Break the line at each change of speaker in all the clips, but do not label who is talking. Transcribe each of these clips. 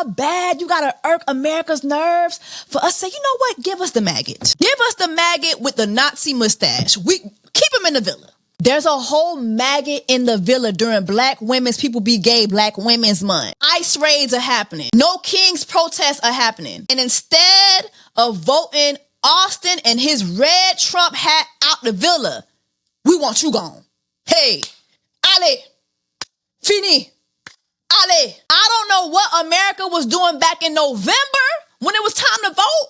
how bad you gotta irk America's nerves for us to say, you know what? Give us the maggot. Give us the maggot with the Nazi mustache. We keep him in the villa. There's a whole maggot in the villa during Black Women's People Be Gay Black Women's Month. ICE raids are happening. No King's protests are happening. And instead of voting Austin and his red Trump hat out the villa, we want you gone. Hey, allez, fini, allez. I don't know what America was doing back in November when it was time to vote,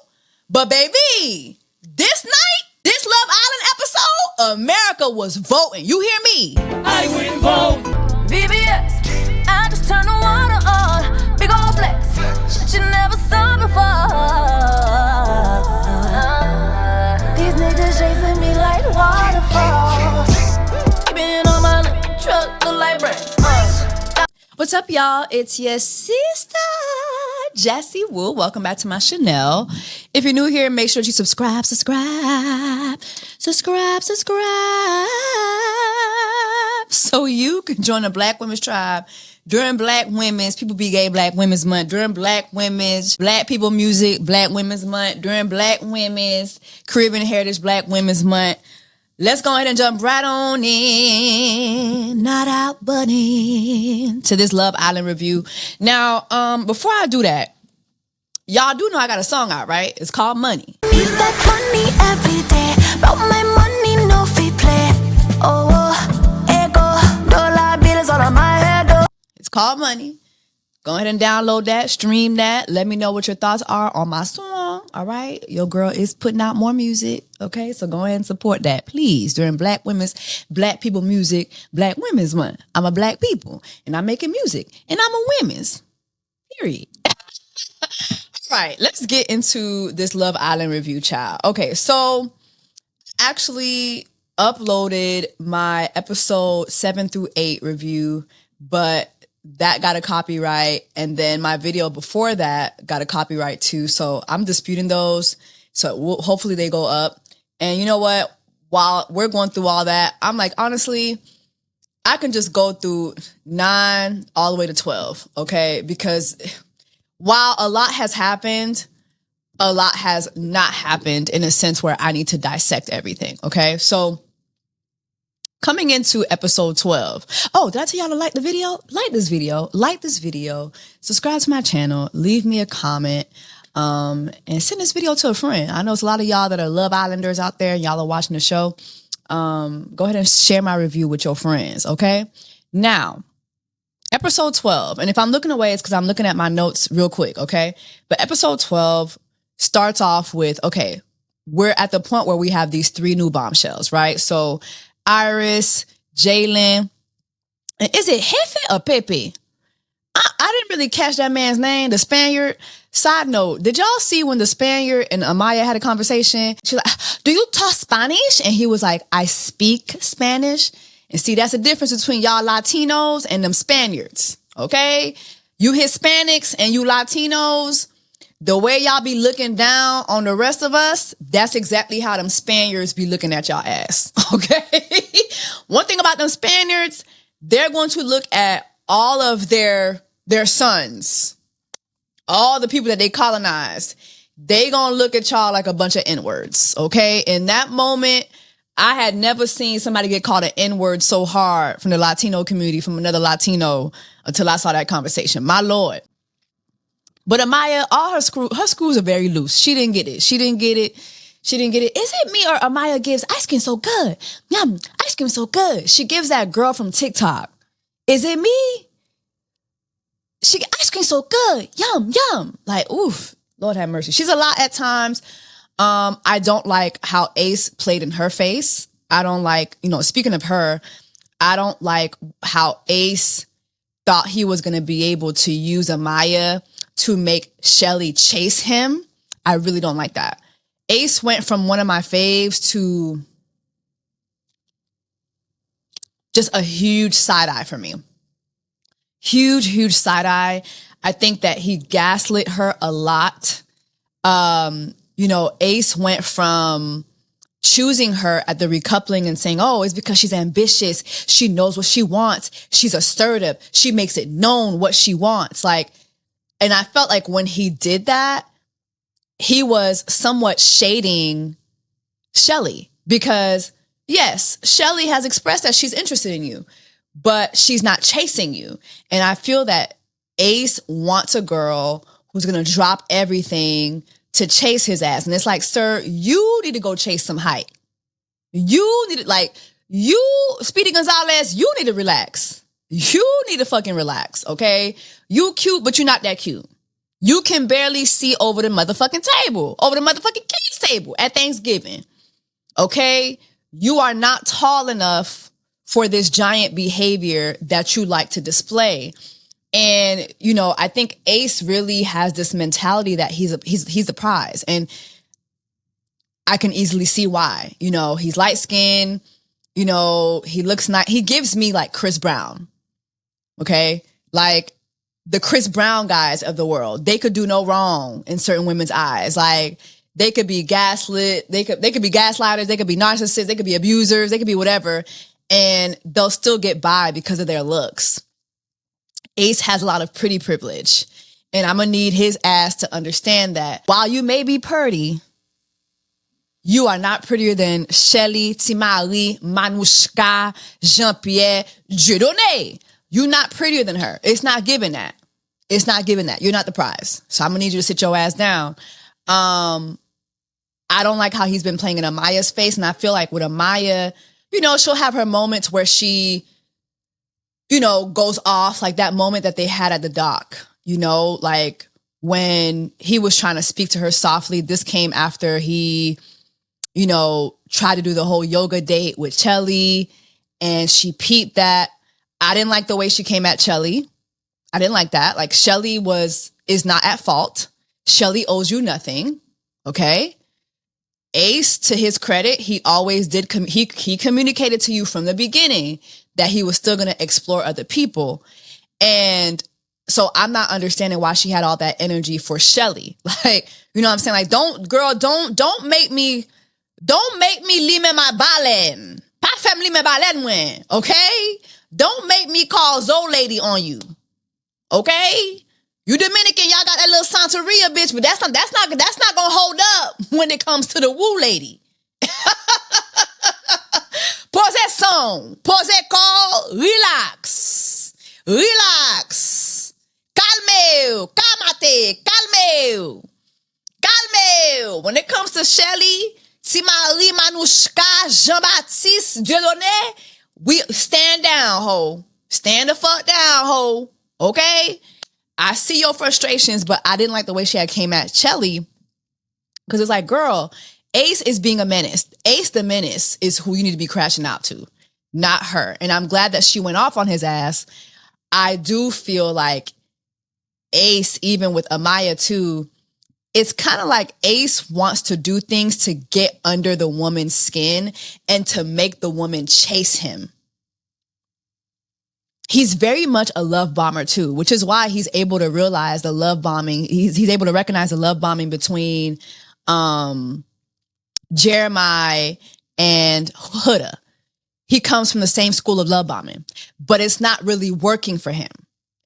but baby, this night, this Love Island episode, America was voting. You hear me?
I win vote.
VBS, I just turned the water on. Big old flex, shit you never saw before. These niggas chasing me like waterfalls. Keeping on my lip, truck look like bricks.
What's up, y'all? It's your sister, Jessie Woo. Welcome back to my Chanel. If you're new here, make sure you subscribe. So you can join the Black Women's Tribe during Black Women's People Be Gay Black Women's Month, during Black Women's Black People Music Black Women's Month, during Black Women's Caribbean Heritage Black Women's Month. Let's go ahead and jump right on in, not out but in, to this Love Island review. Now, before I do that, y'all do know I got a song out, right? It's called Money.
Need that money every day. About my money, no fee play. Oh, ego, dollar bills all on my head. Oh.
It's called Money. Go ahead and download that, stream that. Let me know what your thoughts are on my song, all right? Your girl is putting out more music, okay? So go ahead and support that, please. During Black People Music, Black Women's Month. I'm a Black people, and I'm making music, and I'm a women's, period. All right, let's get into this Love Island review, child. Okay, so actually uploaded my episode 7 through 8 review, but that got a copyright, and then my video before that got a copyright too. So I'm disputing those. So hopefully they go up. And you know what? While we're going through all that, I'm like, honestly, I can just go through 9 all the way to 12, okay? Because while a lot has happened, a lot has not happened in a sense where I need to dissect everything, okay? So coming into episode 12. Oh, did I tell y'all to like the video? Like this video, subscribe to my channel, leave me a comment, and send this video to a friend. I know it's a lot of y'all that are Love Islanders out there and y'all are watching the show. Go ahead and share my review with your friends, okay? Now, episode 12, and if I'm looking away, it's because I'm looking at my notes real quick, okay? But episode 12 starts off with, okay, we're at the point where we have these 3 new bombshells, right? So Iris, Jalen, and is it Jefe or Pepe? I didn't really catch that man's name, the Spaniard. Side note, did y'all see when the Spaniard and Amaya had a conversation? She's like, do you talk Spanish? And he was like, I speak Spanish. And see, that's the difference between y'all Latinos and them Spaniards, okay? You Hispanics and you Latinos, the way y'all be looking down on the rest of us, that's exactly how them Spaniards be looking at y'all ass, okay? One thing about them Spaniards, they're going to look at all of their sons, all the people that they colonized. They gonna look at y'all like a bunch of N-words, okay? In that moment, I had never seen somebody get called an N-word so hard from the Latino community, from another Latino, until I saw that conversation. My Lord. But Amaya, all her screws are very loose. She didn't get it. Is it me or Amaya gives ice cream so good? Yum, ice cream so good. She gives that girl from TikTok. Is it me? She get ice cream so good. Yum, yum. Like, oof, Lord have mercy. She's a lot at times. I don't like how Ace played in her face. I don't like, speaking of her, I don't like how Ace thought he was going to be able to use Amaya to make Shelly chase him. I really don't like that. Ace went from one of my faves to just a huge side eye for me. Huge side eye. I think that he gaslit her a lot. Ace went from choosing her at the recoupling and saying, oh, it's because she's ambitious. She knows what she wants. She's assertive. She makes it known what she wants. Like, And I felt like when he did that, he was somewhat shading Shelly because, yes, Shelly has expressed that she's interested in you, but she's not chasing you. And I feel that Ace wants a girl who's going to drop everything to chase his ass. And it's like, sir, you need to go chase some height. You need to, like, you, Speedy Gonzalez, you need to relax. You need to fucking relax, okay? You cute, but you're not that cute. You can barely see over the motherfucking table, over the motherfucking king's table at Thanksgiving, okay? You are not tall enough for this giant behavior that you like to display. And, you know, I think Ace really has this mentality that he's the prize. And I can easily see why. You know, he's light-skinned. You know, he looks nice. He gives me like Chris Brown. Okay? Like the Chris Brown guys of the world. They could do no wrong in certain women's eyes. Like they could be gaslit. They could be gaslighters. They could be narcissists. They could be abusers. They could be whatever. And they'll still get by because of their looks. Ace has a lot of pretty privilege. And I'm going to need his ass to understand that while you may be pretty, you are not prettier than Shelly, Timali, Manushka, Jean-Pierre, Dieudonné. You're not prettier than her. It's not giving that. It's not giving that. You're not the prize. So I'm going to need you to sit your ass down. I don't like how he's been playing in Amaya's face. And I feel like with Amaya, you know, she'll have her moments where she, you know, goes off, like that moment that they had at the dock, you know, like when he was trying to speak to her softly. This came after he, you know, tried to do the whole yoga date with Chelly, and she peeped that. I didn't like the way she came at Chelly. I didn't like that. Like Shelly is not at fault. Shelly owes you nothing. Okay. Ace, to his credit, he always did. He communicated to you from the beginning that he was still going to explore other people. And so I'm not understanding why she had all that energy for Shelly. Like, you know what I'm saying? Like, don't make me lime my balen. Pas femme lime balen mwen. Okay? Don't make me call Zoe lady on you. Okay? You Dominican, y'all got that little Santeria bitch, but that's not gonna hold up when it comes to the woo lady. Pause that song. Pause that call. Relax. Relax. Calmeo. Calmate. Calmeo. Calmeo. When it comes to Shelly, Timali, Manushka, Jean-Baptiste, Dieudonné, we stand down, ho. Stand the fuck down, ho. Okay? I see your frustrations, but I didn't like the way she had came at Shelly. Because it's like, girl, Ace is being a menace. Ace the menace is who you need to be crashing out to, not her. And I'm glad that she went off on his ass. I do feel like Ace, even with Amaya too, it's kind of like Ace wants to do things to get under the woman's skin and to make the woman chase him. He's very much a love bomber too, which is why he's able to realize the love bombing. He's able to recognize the love bombing between Jeremiah and HUDA. He comes from the same school of love bombing, but it's not really working for him.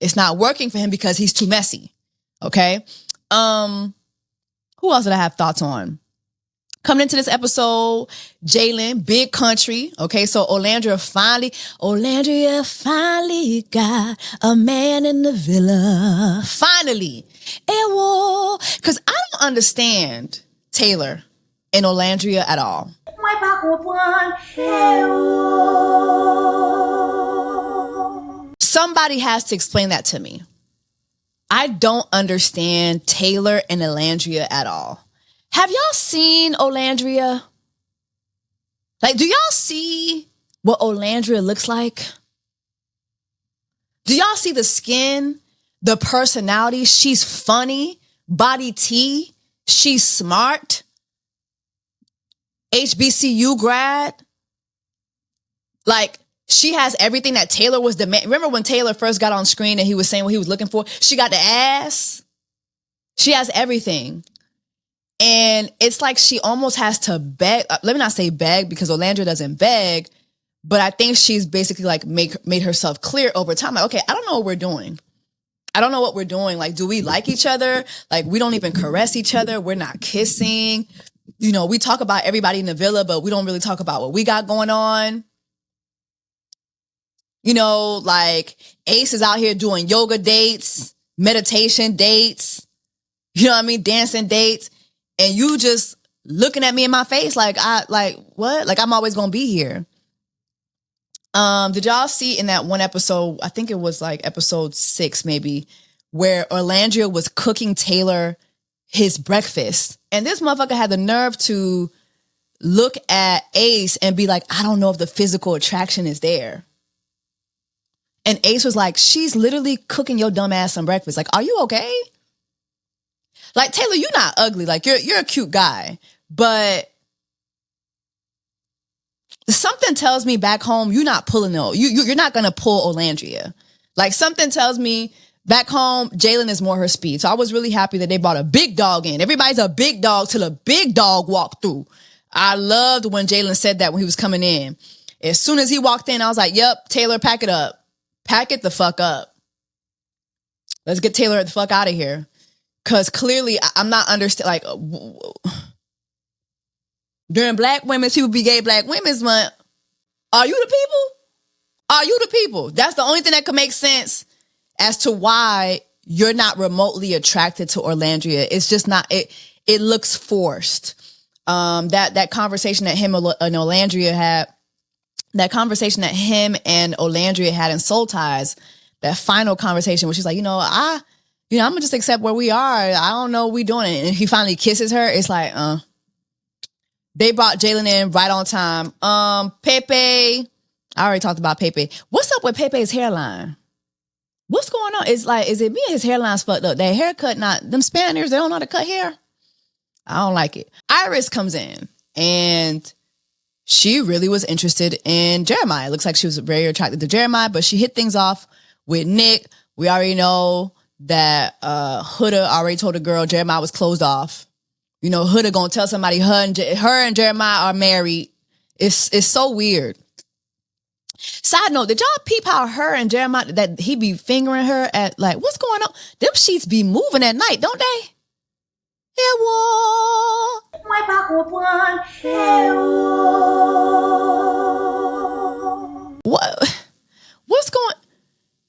It's not working for him because he's too messy. Okay. Who else did I have thoughts on? Coming into this episode, Jalen, big country. Okay, so Olandria finally got a man in the villa. Finally. Because I don't understand Taylor and Olandria at all. Somebody has to explain that to me. I don't understand Taylor and Olandria at all. Have y'all seen Olandria? Like, do y'all see what Olandria looks like? Do y'all see the skin, the personality? She's funny, body T. She's smart. HBCU grad. Like, she has everything that Taylor was demanding. Remember when Taylor first got on screen and he was saying what he was looking for? She got the ass. She has everything. And it's like she almost has to beg. Let me not say beg because Olandria doesn't beg, but I think she's basically like made herself clear over time. Like, okay, I don't know what we're doing. I don't know what we're doing. Like, do we like each other? Like, we don't even caress each other. We're not kissing. You know, we talk about everybody in the villa, but we don't really talk about what we got going on. You know, like Ace is out here doing yoga dates, meditation dates, you know what I mean? Dancing dates. And you just looking at me in my face like, what? Like, I'm always going to be here. Did y'all see in that one episode, I think it was like episode 6 maybe, where Orlandria was cooking Taylor his breakfast. And this motherfucker had the nerve to look at Ace and be like, I don't know if the physical attraction is there. And Ace was like, she's literally cooking your dumb ass some breakfast. Like, are you okay? Like, Taylor, you're not ugly. Like, you're a cute guy. But something tells me back home, you're not pulling no. You're not going to pull Orlandria. Like, something tells me back home, Jalen is more her speed. So I was really happy that they brought a big dog in. Everybody's a big dog till a big dog walked through. I loved when Jalen said that when he was coming in. As soon as he walked in, I was like, yep, Taylor, pack it up. Pack it the fuck up. Let's get Taylor the fuck out of here. Because clearly, I'm not understanding. Like, during Black Women's, people be gay Black Women's Month. Are you the people? Are you the people? That's the only thing that could make sense as to why you're not remotely attracted to Orlandria. It's just not, it looks forced. That conversation that him and Orlandria had, that conversation that him and Orlandria had in Soul Ties, that final conversation where she's like, I'm gonna just accept where we are. I don't know what we doing. And he finally kisses her. It's like, they brought Jalen in right on time. Pepe, I already talked about Pepe. What's up with Pepe's hairline? What's going on? Is it me? His hairline's fucked up. That haircut, not them Spaniards. They don't know how to cut hair. I don't like it. Iris comes in and she really was interested in Jeremiah. It looks like she was very attracted to Jeremiah, but she hit things off with Nick. We already know that HUDA already told the girl Jeremiah was closed off. HUDA gonna tell somebody her and Jeremiah are married. It's so weird. Side note, did y'all peep how her and Jeremiah, that he be fingering her at, like, what's going on? Them sheets be moving at night, don't they? What's going?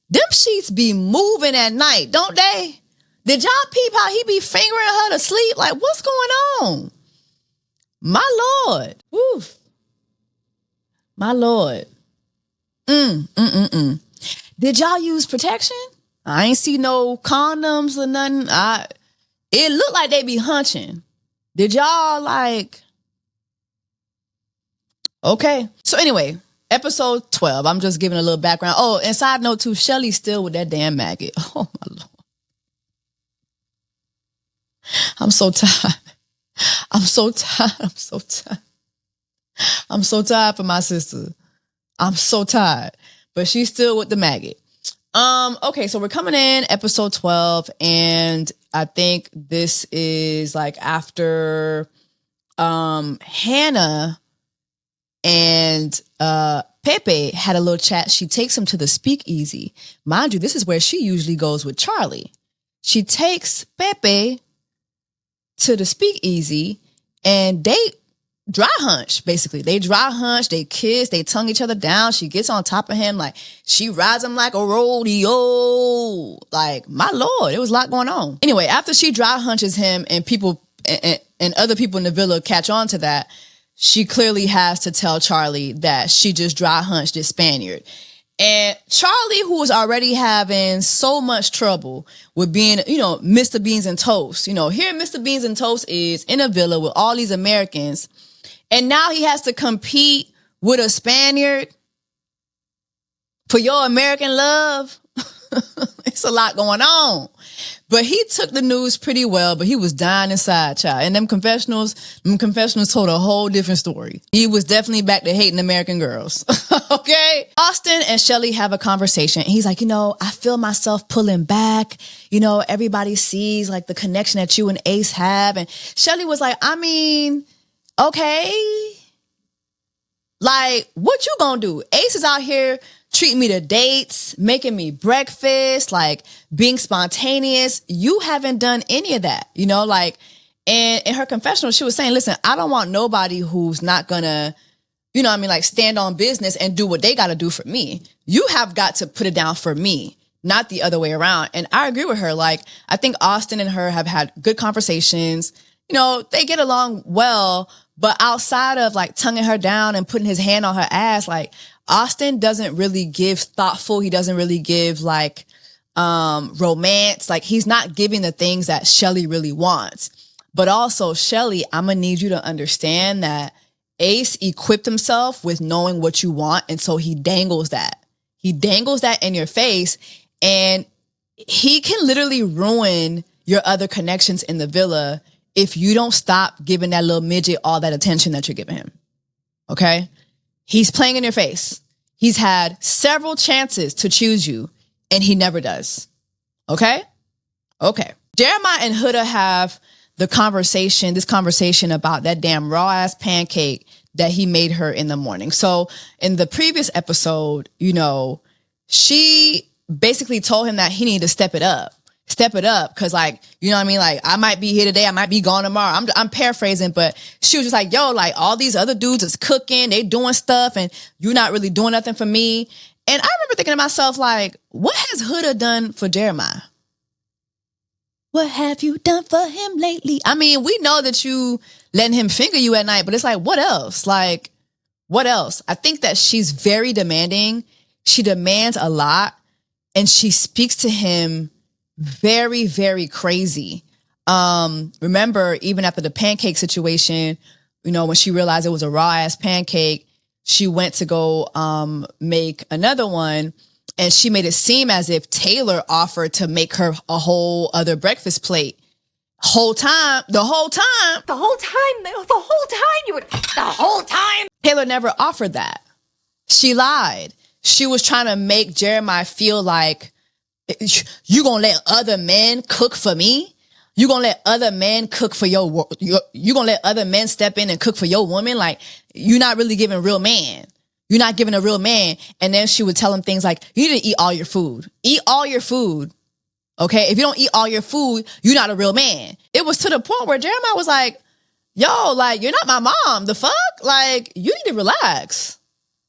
Them sheets be moving at night, don't they? Did y'all peep how he be fingering her to sleep? Like, what's going on? My Lord. Woo. My Lord. Did y'all use protection? I ain't see no condoms or nothing. It looked like they be hunching. Did y'all okay. So anyway, episode 12. I'm just giving a little background. Oh, and side note too, Shelly's still with that damn maggot. Oh my Lord. I'm so tired. I'm so tired for my sister. I'm so tired. But she's still with the maggot. Okay, so we're coming in episode 12, and I think this is like after Hannah and Pepe had a little chat. She takes him to the speakeasy. Mind you, this is where she usually goes with Charlie. She takes Pepe to the speakeasy, and they dry hunch, basically. They dry hunch, they kiss, they tongue each other down. She gets on top of him, like, she rides him like a rodeo. Like, my Lord, it was a lot going on. Anyway, after she dry hunches him and people and other people in the villa catch on to that, she clearly has to tell Charlie that she just dry hunched this Spaniard. And Charlie, who was already having so much trouble with being, Mr. Beans and Toast. Here Mr. Beans and Toast is in a villa with all these Americans. And now he has to compete with a Spaniard for your American love. It's a lot going on. But he took the news pretty well, but he was dying inside, child. And them confessionals told a whole different story. He was definitely back to hating American girls. Okay? Austin and Shelly have a conversation. He's like, I feel myself pulling back. Everybody sees like the connection that you and Ace have. And Shelly was like, okay. Like, what you gonna do? Ace is out here treating me to dates, making me breakfast, like being spontaneous. You haven't done any of that, you know, like, and in her confessional, she was saying, listen, I don't want nobody who's not gonna, you know what I mean, like stand on business and do what they got to do for me. You have got to put it down for me, not the other way around. And I agree with her. Like, I think Austin and her have had good conversations. You know, they get along well, but outside of like tonguing her down and putting his hand on her ass, like Austin doesn't really give thoughtful. He doesn't really give like, romance. Like he's not giving the things that Shelly really wants. But also, Shelly, I'm going to need you to understand that Ace equipped himself with knowing what you want. And so he dangles that. He dangles that in your face, and he can literally ruin your other connections in the villa if you don't stop giving that little midget all that attention that you're giving him. Okay? He's playing in your face. He's had several chances to choose you, and he never does. Okay? Okay. Jeremiah and HUDA have this conversation about that damn raw ass pancake that he made her in the morning. So in the previous episode, you know, she basically told him that he needed to step it up. Cause like, you know what I mean? Like I might be here today. I might be gone tomorrow. I'm paraphrasing, but she was just like, yo, like all these other dudes is cooking, they doing stuff and you're not really doing nothing for me. And I remember thinking to myself, like, what has HUDA done for Jeremiah? What have you done for him lately? I mean, we know that you letting him finger you at night, but it's like, what else? Like, what else? I think that she's very demanding. She demands a lot, and she speaks to him very, very crazy. Remember, even after the pancake situation, you know, when she realized it was a raw ass pancake, she went to go make another one. And she made it seem as if Taylor offered to make her a whole other breakfast plate. The whole time, Taylor never offered that. She lied. She was trying to make Jeremiah feel like, you gonna let other men cook for me? You gonna let other men cook for you gonna let other men step in and cook for your woman? Like, you're not really giving real man. You're not giving a real man. And then she would tell him things like, you need to eat all your food. Eat all your food. Okay? If you don't eat all your food, you're not a real man. It was to the point where Jeremiah was like, yo, like, you're not my mom. The fuck? Like, you need to relax.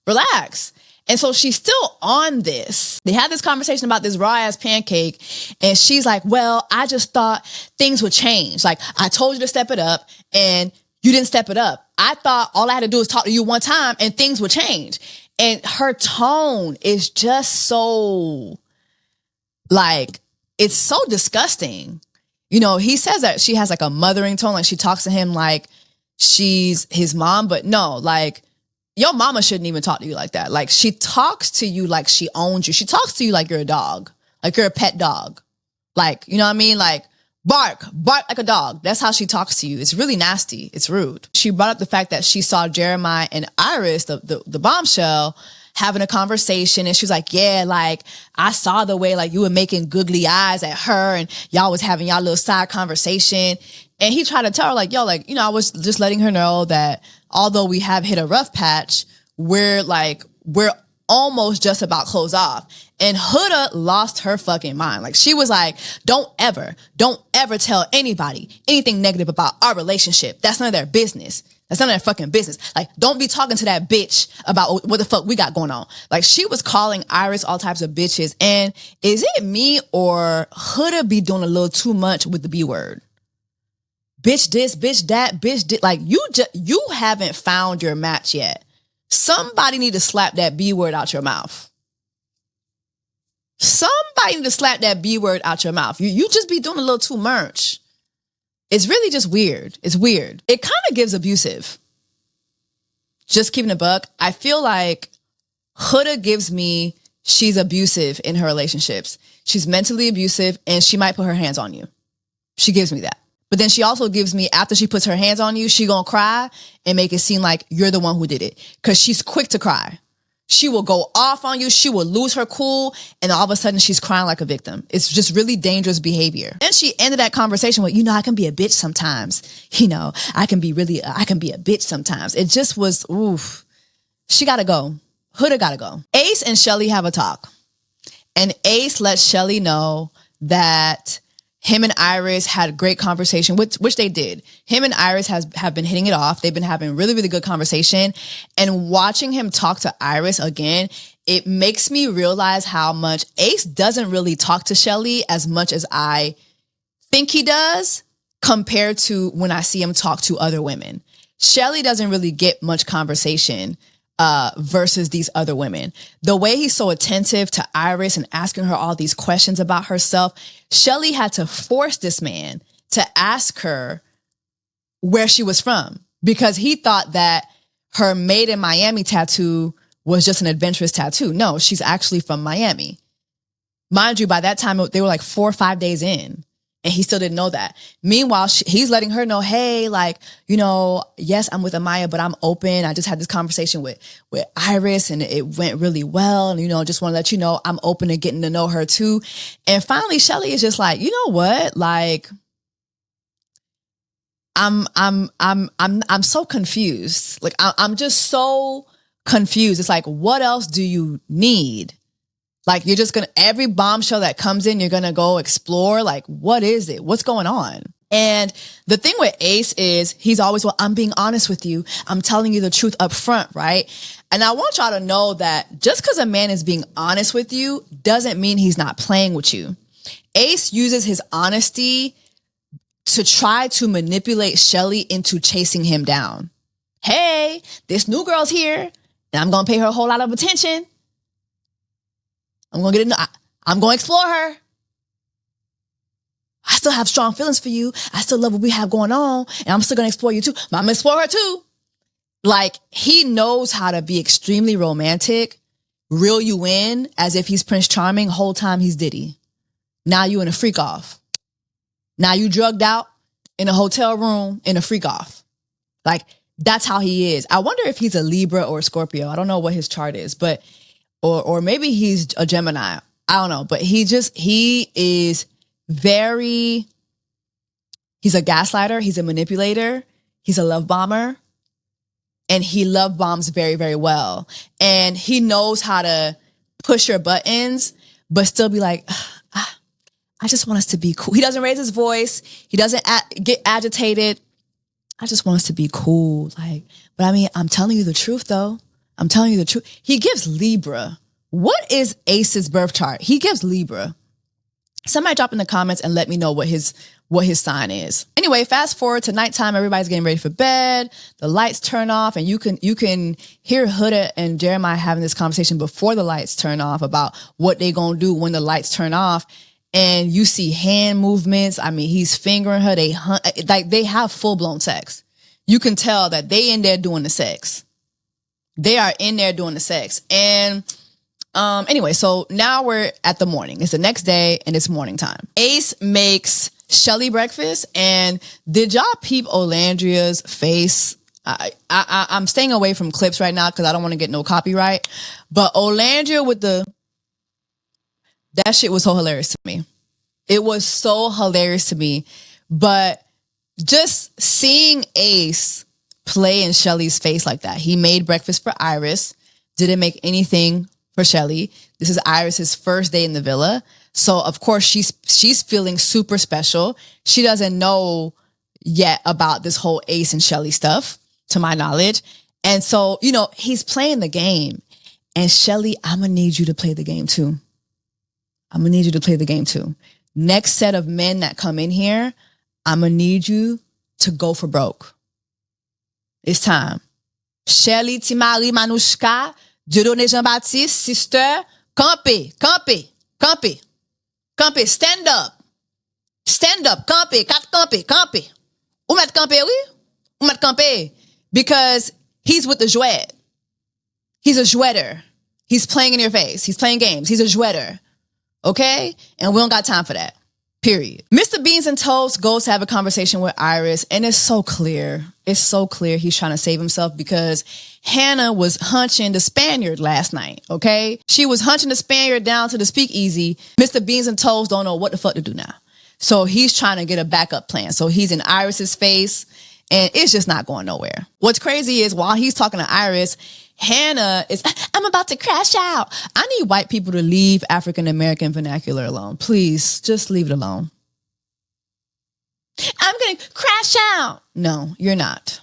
Relax. And so she's still on this. They had this conversation about this raw ass pancake. And she's like, well, I just thought things would change. Like, I told you to step it up and you didn't step it up. I thought all I had to do was talk to you one time and things would change. And her tone is just so, like, it's so disgusting. You know, he says that she has like a mothering tone, like she talks to him like she's his mom, but no, like, your mama shouldn't even talk to you like that. Like, she talks to you like she owns you. She talks to you like you're a dog, like you're a pet dog. Like, you know what I mean? Like, bark like a dog. That's how she talks to you. It's really nasty. It's rude. She brought up the fact that she saw Jeremiah and Iris, the bombshell, having a conversation. And she was like, yeah, like, I saw the way, like, you were making googly eyes at her and y'all was having y'all little side conversation. And he tried to tell her, like, yo, like, you know, I was just letting her know that although we have hit a rough patch, we're almost just about close off. And HUDA lost her fucking mind. Like, she was like, don't ever tell anybody anything negative about our relationship. That's none of their business. That's none of their fucking business. Like, don't be talking to that bitch about what the fuck we got going on. Like, she was calling Iris all types of bitches. And is it me or HUDA be doing a little too much with the B word? Bitch this, bitch that, bitch this. Like, you haven't found your match yet. Somebody need to slap that B word out your mouth. Somebody need to slap that B word out your mouth. You just be doing a little too much. It's really just weird. It's weird. It kind of gives abusive. Just keeping a buck. I feel like HUDA gives me she's abusive in her relationships. She's mentally abusive and she might put her hands on you. She gives me that. But then she also gives me, after she puts her hands on you, she gonna cry and make it seem like you're the one who did it. Because she's quick to cry. She will go off on you. She will lose her cool. And all of a sudden she's crying like a victim. It's just really dangerous behavior. Then she ended that conversation with, you know, I can be a bitch sometimes. You know, I can be a bitch sometimes. It just was, oof. She gotta go. Huda gotta go. Ace and Shelly have a talk. And Ace lets Shelly know that him and Iris had a great conversation, which they did. Him and Iris have been hitting it off. They've been having really, really good conversation. And watching him talk to Iris again, it makes me realize how much Ace doesn't really talk to Shelly as much as I think he does compared to when I see him talk to other women. Shelly doesn't really get much conversation versus these other women. The way he's so attentive to Iris and asking her all these questions about herself, Shelly had to force this man to ask her where she was from because he thought that her Made in Miami tattoo was just an adventurous tattoo. No, she's actually from Miami. Mind you, by that time, they were like 4 or 5 days in. And he still didn't know that. Meanwhile, he's letting her know, hey, like, you know, yes, I'm with Amaya, but I'm open. I just had this conversation with Iris and it went really well. And, you know, just want to let you know I'm open to getting to know her too. And finally, Shelly is just like, you know what? Like, I'm so confused. Like, I'm just so confused. It's like, what else do you need? Like, you're just going to, every bombshell that comes in, you're going to go explore. Like, what is it? What's going on? And the thing with Ace is he's always, well, I'm being honest with you. I'm telling you the truth up front, right? And I want y'all to know that just because a man is being honest with you doesn't mean he's not playing with you. Ace uses his honesty to try to manipulate Shelly into chasing him down. Hey, this new girl's here and I'm going to pay her a whole lot of attention. I'm going to explore her. I still have strong feelings for you. I still love what we have going on. And I'm still going to explore you too. But I'm going to explore her too. Like, he knows how to be extremely romantic, reel you in as if he's Prince Charming. Whole time he's Diddy. Now you in a freak off. Now you drugged out in a hotel room in a freak off. Like, that's how he is. I wonder if he's a Libra or a Scorpio. I don't know what his chart is, but or maybe he's a Gemini. I don't know. But he is he's a gaslighter. He's a manipulator. He's a love bomber. And he love bombs very, very well. And he knows how to push your buttons, but still be like, I just want us to be cool. He doesn't raise his voice. He doesn't get agitated. I just want us to be cool. Like, but I mean, I'm telling you the truth though. I'm telling you the truth. He gives Libra. What is Ace's birth chart? He gives Libra. Somebody drop in the comments and let me know what his sign is. Anyway, fast forward to nighttime. Everybody's getting ready for bed. The lights turn off, and you can hear Huda and Jeremiah having this conversation before the lights turn off about what they gonna do when the lights turn off. And you see hand movements. I mean, he's fingering her. They have full blown sex. You can tell that they in there doing the sex. They are in there doing the sex. And anyway, so now we're at the morning. It's the next day and it's morning time. Ace makes Shelly breakfast. And did y'all peep Olandria's face? I'm staying away from clips right now because I don't want to get no copyright. But Olandria with that shit was so hilarious to me. It was so hilarious to me. But just seeing Ace play in Shelly's face like that. He made breakfast for Iris. Didn't make anything for Shelly. This is Iris's first day in the villa. So of course she's feeling super special. She doesn't know yet about this whole Ace and Shelly stuff, to my knowledge. And so, you know, he's playing the game. And Shelly, I'm going to need you to play the game too. I'm going to need you to play the game too. Next set of men that come in here, I'm going to need you to go for broke. It's time. Shelly, Timari, Manushka, Dieudonné Jean-Baptiste, sister, campé, stand up, campé, campé. Où met campé, oui? Où met campé? Because he's with the jouet. He's a jouetter. He's playing in your face. He's playing games. He's a jouetter. Okay? And we don't got time for that. Period. Mr. Beans and Toast goes to have a conversation with Iris, and it's so clear. It's so clear he's trying to save himself because Hannah was hunching the Spaniard last night, okay? She was hunching the Spaniard down to the speakeasy. Mr. Beans and Toast don't know what the fuck to do now. So he's trying to get a backup plan. So he's in Iris's face, and it's just not going nowhere. What's crazy is while he's talking to Iris, Hannah is, I'm about to crash out. I need white people to leave African American vernacular alone. Please, just leave it alone. I'm going to crash out. No, you're not.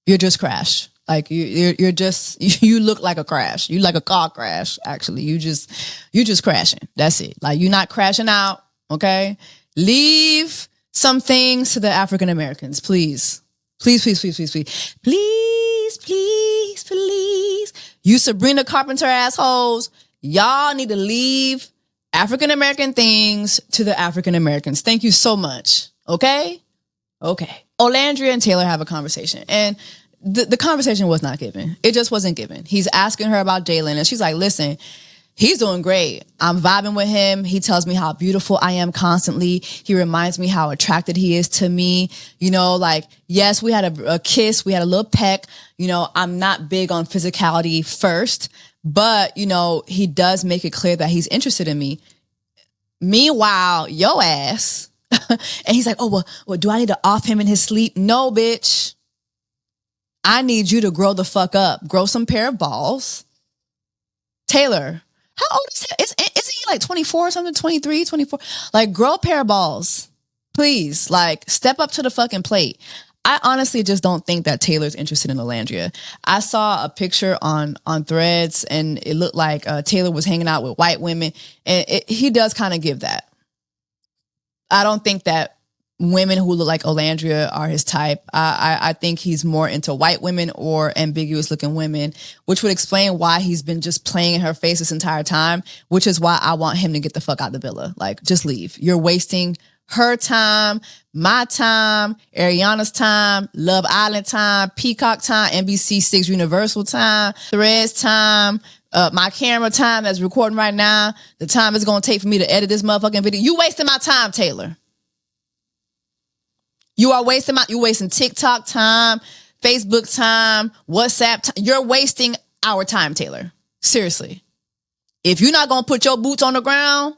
You're just crash. Like you're just, you look like a crash. You like a car crash, actually. You just crashing. That's it. Like you're not crashing out, okay? Leave some things to the African Americans, please. Please, please, please, please, please. Please, please, please. You Sabrina Carpenter assholes, y'all need to leave African American things to the African Americans. Thank you so much. Okay? Okay. Olandria and Taylor have a conversation, and the conversation was not given. It just wasn't given. He's asking her about Jalen, and she's like, listen, he's doing great. I'm vibing with him. He tells me how beautiful I am constantly. He reminds me how attracted he is to me. You know, like, yes, we had a kiss. We had a little peck. You know, I'm not big on physicality first, but, you know, he does make it clear that he's interested in me. Meanwhile, yo ass. And he's like, oh, well, do I need to off him in his sleep? No, bitch. I need you to grow the fuck up. Grow some pair of balls. Taylor, how old is he? Is he like 24 or something? 23, 24? Like, grow a pair of balls. Please. Like, step up to the fucking plate. I honestly just don't think that Taylor's interested in Olandria. I saw a picture on Threads, and it looked like Taylor was hanging out with white women. And he does kind of give that. I don't think that women who look like Olandria are his type. I think he's more into white women or ambiguous looking women, which would explain why he's been just playing in her face this entire time, which is why I want him to get the fuck out of the villa. Like, just leave. You're wasting her time, my time, Ariana's time, Love Island time, Peacock time, NBC6 Universal time, Threads time, my camera time that's recording right now, the time it's going to take for me to edit this motherfucking video. You wasting my time, Taylor. You're wasting TikTok time, Facebook time, WhatsApp time. You're wasting our time, Taylor. Seriously. If you're not going to put your boots on the ground,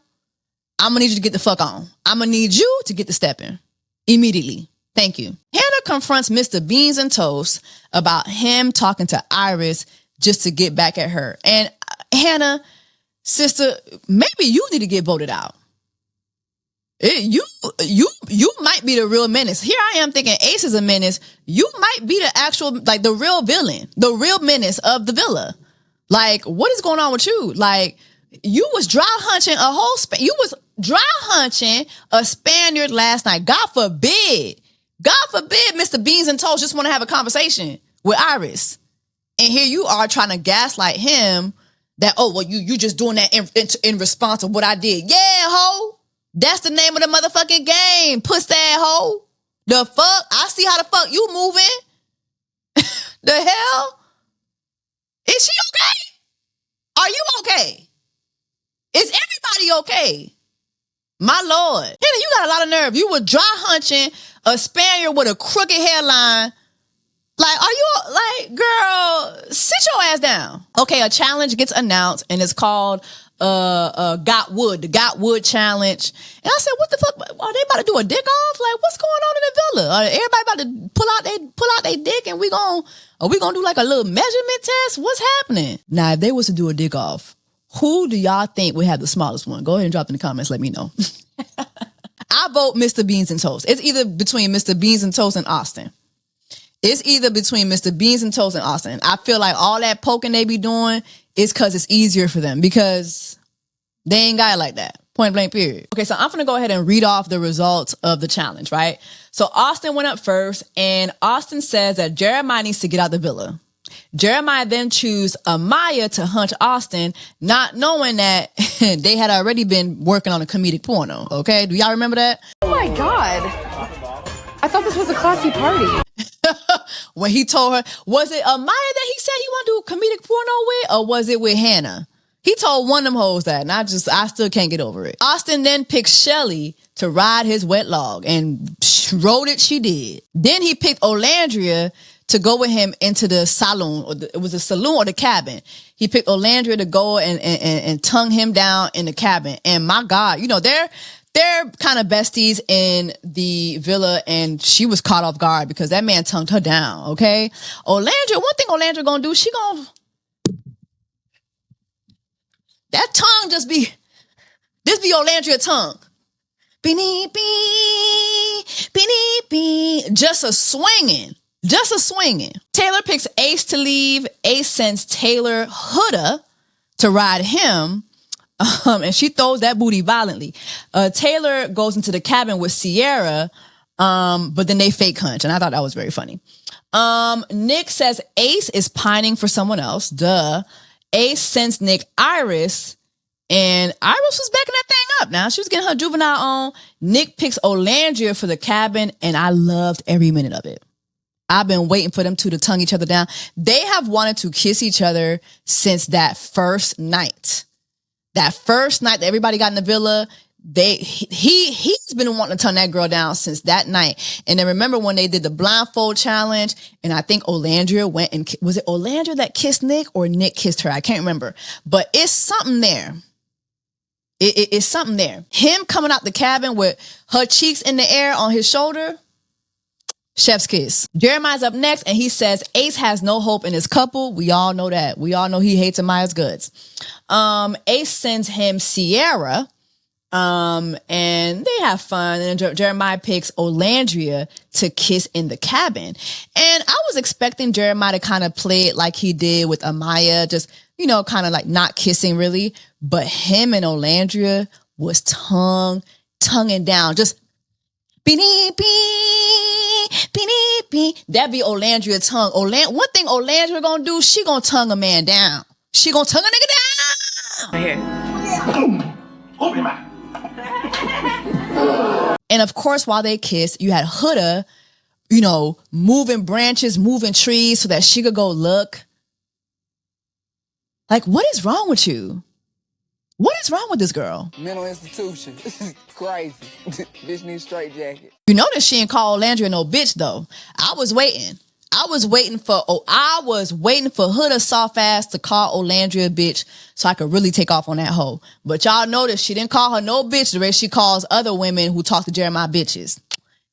I'm going to need you to get the fuck on. I'm going to need you to get the step in immediately. Thank you. Hannah confronts Mr. Beans and Toast about him talking to Iris just to get back at her. And Hannah, sister, maybe you need to get voted out. You might be the real menace. Here I am thinking Ace is a menace. You might be the actual, like, the real villain, the real menace of the villa. Like, what is going on with you? Like, you was dry hunching a Spaniard last night. God forbid, Mr. Beans and Toast just want to have a conversation with Iris. And here you are trying to gaslight him that, oh, well, you just doing that in response to what I did. Yeah, ho. That's the name of the motherfucking game, pussy hoe. The fuck? I see how the fuck you moving. The hell? Is she okay? Are you okay? Is everybody okay? My Lord. Hannah, you got a lot of nerve. You were dry hunching a Spaniard with a crooked hairline. Like, are you, like, girl, sit your ass down. Okay, a challenge gets announced, and it's called the Got Wood challenge. And I said, what the fuck? Are they about to do a dick off? Like, what's going on in the villa? Are everybody about to pull out their dick, and are we gonna do like a little measurement test? What's happening? Now, if they was to do a dick off, who do y'all think would have the smallest one? Go ahead and drop in the comments. Let me know. I vote Mr. Beans and Toast. It's either between Mr. Beans and Toast and Austin. It's either between Mr. Beans and Toast and Austin. I feel like all that poking they be doing is because it's easier for them, because they ain't got it like that. Point blank, period. Okay, so I'm going to go ahead and read off the results of the challenge, right? So Austin went up first, and Austin says that Jeremiah needs to get out the villa. Jeremiah then chooses Amaya to hunch Austin, not knowing that they had already been working on a comedic porno, okay? Do y'all remember that?
Oh my God. I thought this was a classy party.
When he told her, was it Amaya that he said he wanted to do a comedic porno with, or was it with Hannah? He told one of them hoes that, and I still can't get over it. Austin then picked Shelly to ride his wet log, and rode it she did. Then he picked Olandria to go with him into the saloon, it was a saloon or the cabin. He picked Olandria to go and tongue him down in the cabin. And my God, you know, they're kind of besties in the villa, and she was caught off guard because that man tongued her down, okay? One thing Olandria gonna do, she gonna That tongue this be Olandria tongue. Beanie bee. Just a swinging. Taylor picks Ace to leave. Ace sends Taylor HUDA to ride him. And she throws that booty violently. Taylor goes into the cabin with Sierra, but then they fake hunch. And I thought that was very funny. Nick says Ace is pining for someone else. Duh. Ace sends Nick Iris. And Iris was backing that thing up. Now she was getting her juvenile on. Nick picks Olandria for the cabin, and I loved every minute of it. I've been waiting for them two to tongue each other down. They have wanted to kiss each other since that first night. That first night that everybody got in the villa, he's been wanting to tongue that girl down since that night. And then remember when they did the blindfold challenge, and I think Olandria went and was it Olandria that kissed Nick or Nick kissed her? I can't remember, but it's something there. It's something there. Him coming out the cabin with her cheeks in the air on his shoulder. Chef's kiss. Jeremiah's up next and he says Ace has no hope in his couple. We all know that. We all know he hates Amaya's goods. Ace sends him Sierra. And they have fun. And Jeremiah picks Olandria to kiss in the cabin. And I was expecting Jeremiah to kind of play it like he did with Amaya, just, you know, kind of like not kissing really. But him and Olandria was tonguing down. Just beanie bee. That be Olandria tongue. One thing Olandria gonna do, she gonna tongue a man down. She gonna tongue a nigga down. Right here. Open your mouth. And of course, while they kissed, you had HUDA, you know, moving branches, moving trees so that she could go look. Like, what is wrong with you? What is wrong with this girl?
Mental institution. Crazy. Bitch needs straight jacket.
You notice she ain't call Olandria no bitch, though. I was waiting for HUDA soft ass to call Olandria a bitch so I could really take off on that hoe. But y'all notice she didn't call her no bitch the way she calls other women who talk to Jeremiah bitches.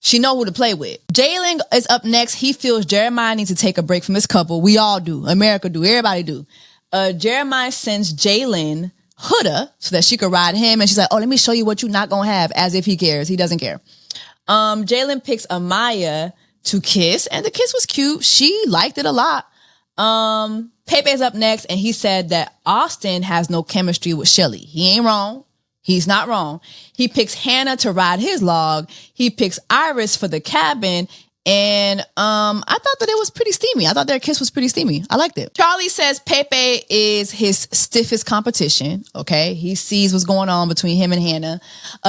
She know who to play with. Jalen is up next. He feels Jeremiah needs to take a break from his couple. We all do. America do. Everybody do. Jeremiah sends Jalen HUDA so that she could ride him. And she's like, oh, let me show you what you're not going to have, as if he cares. He doesn't care. Jalen picks Amaya to kiss, and the kiss was cute. She liked it a lot. Pepe's up next, and he said that Austin has no chemistry with Shelly. He ain't wrong. He's not wrong. He picks Hannah to ride his log. He picks Iris for the cabin. And I thought that it was pretty steamy. I thought their kiss was pretty steamy. I liked it. Charlie says Pepe is his stiffest competition. Okay. He sees what's going on between him and Hannah.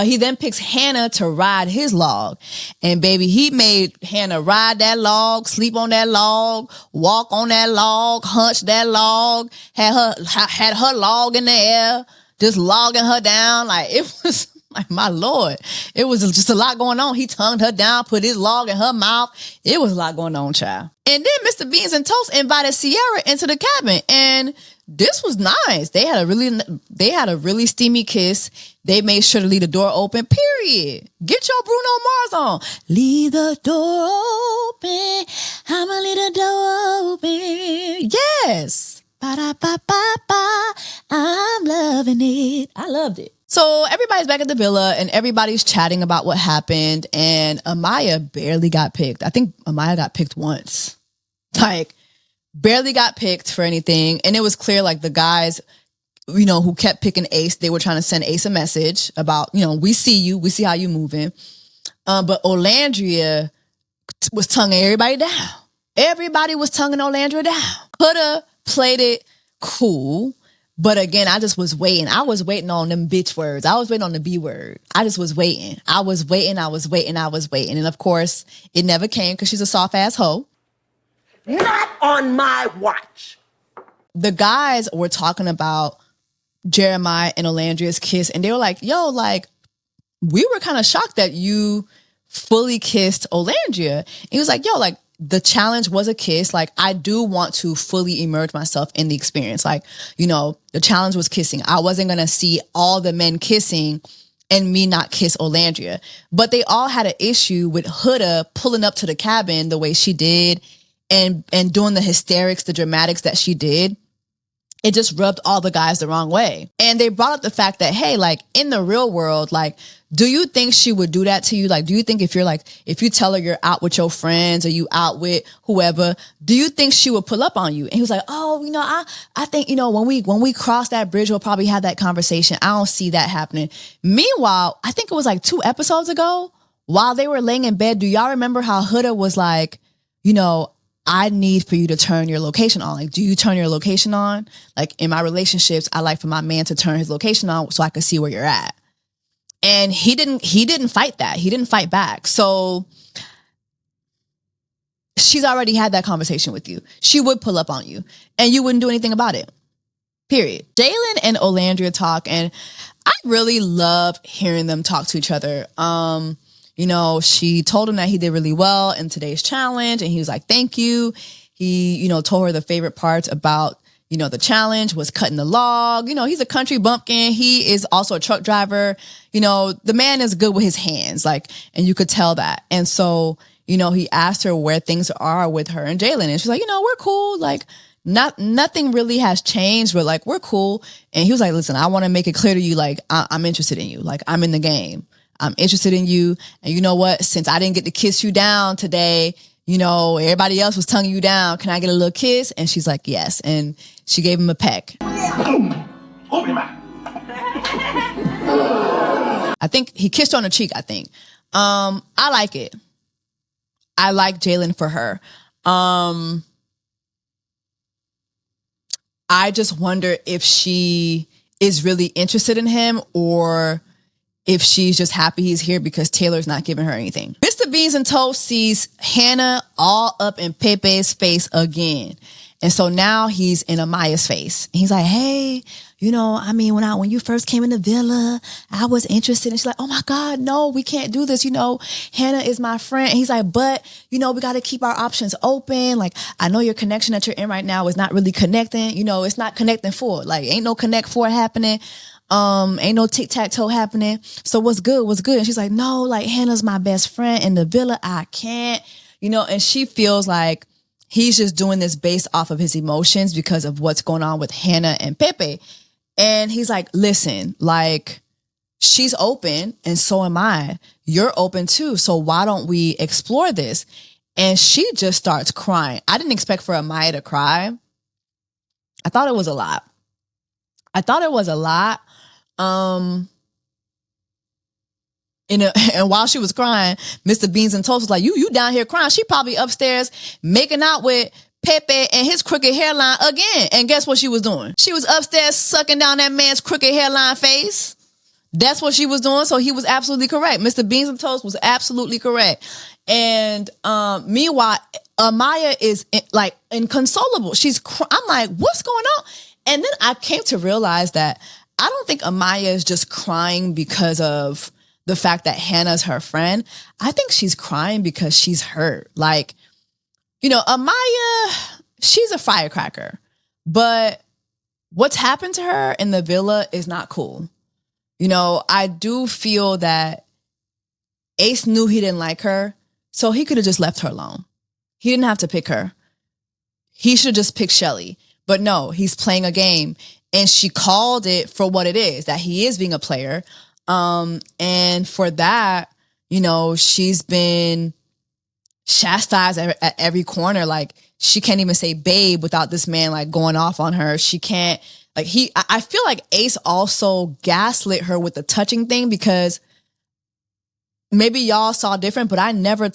He then picks Hannah to ride his log. And baby, he made Hannah ride that log, sleep on that log, walk on that log, hunch that log, had her log in the air, just logging her down. Like, it was like, my Lord, it was just a lot going on. He tongued her down, put his log in her mouth. It was a lot going on, child. And then Mr. Beans and Toast invited Sierra into the cabin, and this was nice. They had a really steamy kiss. They made sure to leave the door open, period. Get your Bruno Mars on. Leave the door open. I'ma leave the door open. Yes. Ba-da-ba-ba-ba. I'm loving it. I loved it. So everybody's back at the villa and everybody's chatting about what happened, and Amaya barely got picked. I think Amaya got picked once. Like, barely got picked for anything. And it was clear, like, the guys, you know, who kept picking Ace, they were trying to send Ace a message about, you know, we see you, we see how you moving. But Olandria was tonguing everybody down. Everybody was tonguing Olandria down. Coulda played it cool. But again, I just was waiting. I was waiting on them bitch words. I was waiting on the B word. I just was waiting. I was waiting. And of course, it never came because she's a soft ass hoe.
Not on my watch.
The guys were talking about Jeremiah and Olandria's kiss, and they were like, yo, like, we were kind of shocked that you fully kissed Olandria. And he was like, yo, like, the challenge was a kiss. Like, I do want to fully immerse myself in the experience. Like, you know, the challenge was kissing. I wasn't going to see all the men kissing and me not kiss Olandria. But they all had an issue with HUDA pulling up to the cabin the way she did and doing the hysterics, the dramatics that she did. it just rubbed all the guys the wrong way. And they brought up the fact that, hey, like in the real world, like, do you think she would do that to you? Like, do you think if you tell her you're out with your friends or you out with whoever, do you think she would pull up on you? And he was like, oh, I think, when we cross that bridge, we'll probably have that conversation. I don't see that happening. Meanwhile, I think it was like 2 episodes ago, while they were laying in bed, do y'all remember how HUDA was like, I need for you to turn your location on. Like, do you turn your location on? Like in my relationships, I like for my man to turn his location on so I can see where you're at. And he didn't fight that. He didn't fight back. So she's already had that conversation with you. She would pull up on you and you wouldn't do anything about it. Period. Jalen and Olandria talk, and I really love hearing them talk to each other. She told him that he did really well in today's challenge, and he was like, thank you. He, told her the favorite parts about, the challenge was cutting the log. He's a country bumpkin. He is also a truck driver. The man is good with his hands, and you could tell that. And so, he asked her where things are with her and Jalen, and she's like, we're cool. Like, nothing really has changed, but like, we're cool. And he was like, listen, I want to make it clear to you, like, I'm interested in you. Like, I'm in the game. I'm interested in you. And you know what? Since I didn't get to kiss you down today, everybody else was tonguing you down. Can I get a little kiss? And she's like, yes. And she gave him a peck.
Open your mouth.
I think he kissed her on the cheek, I think. I like it. I like Jalen for her. I just wonder if she is really interested in him or if she's just happy he's here because Taylor's not giving her anything. Mr. Beans and Toast sees Hannah all up in Pepe's face again. And so now he's in Amaya's face. And he's like, hey, when you first came in the villa, I was interested. And she's like, oh my God, no, we can't do this. Hannah is my friend. And he's like, but, we got to keep our options open. Like, I know your connection that you're in right now is not really connecting. It's not connecting forward. Like, ain't no connect forward happening. Ain't no tic-tac-toe happening. So what's good? And she's like, no, like Hannah's my best friend in the villa. I can't, and she feels like he's just doing this based off of his emotions because of what's going on with Hannah and Pepe. And he's like, listen, like she's open and so am I. You're open too. So why don't we explore this? And she just starts crying. I didn't expect for Amaya to cry. I thought it was a lot. And while she was crying, Mr. Beans and Toast was like, you down here crying. She probably upstairs making out with Pepe and his crooked hairline again. And guess what she was doing? She was upstairs sucking down that man's crooked hairline face. That's what she was doing. So he was absolutely correct. Mr. Beans and Toast was absolutely correct. And meanwhile, Amaya is like inconsolable. I'm like, what's going on? And then I came to realize that I don't think Amaya is just crying because of the fact that Hannah's her friend. I think she's crying because she's hurt. Like, Amaya, she's a firecracker, but what's happened to her in the villa is not cool. I do feel that Ace knew he didn't like her, so he could have just left her alone. He didn't have to pick her. He should have just picked Shelly. But no, he's playing a game. And she called it for what it is, that he is being a player. And for that, she's been chastised at every corner. Like, she can't even say babe without this man, like, going off on her. She can't, like, I feel like Ace also gaslit her with the touching thing because maybe y'all saw different, but I never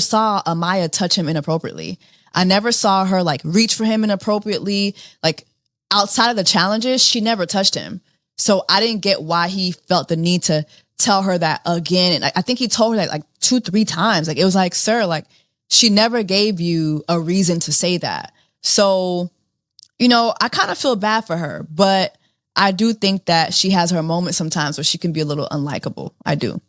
saw Amaya touch him inappropriately. I never saw her, like, reach for him inappropriately. Like, outside of the challenges, she never touched him. So I didn't get why he felt the need to tell her that again. And I think he told her that like 2-3 times. Like, it was like, sir, like, she never gave you a reason to say that. So, I kind of feel bad for her, but I do think that she has her moments sometimes where she can be a little unlikable. I do.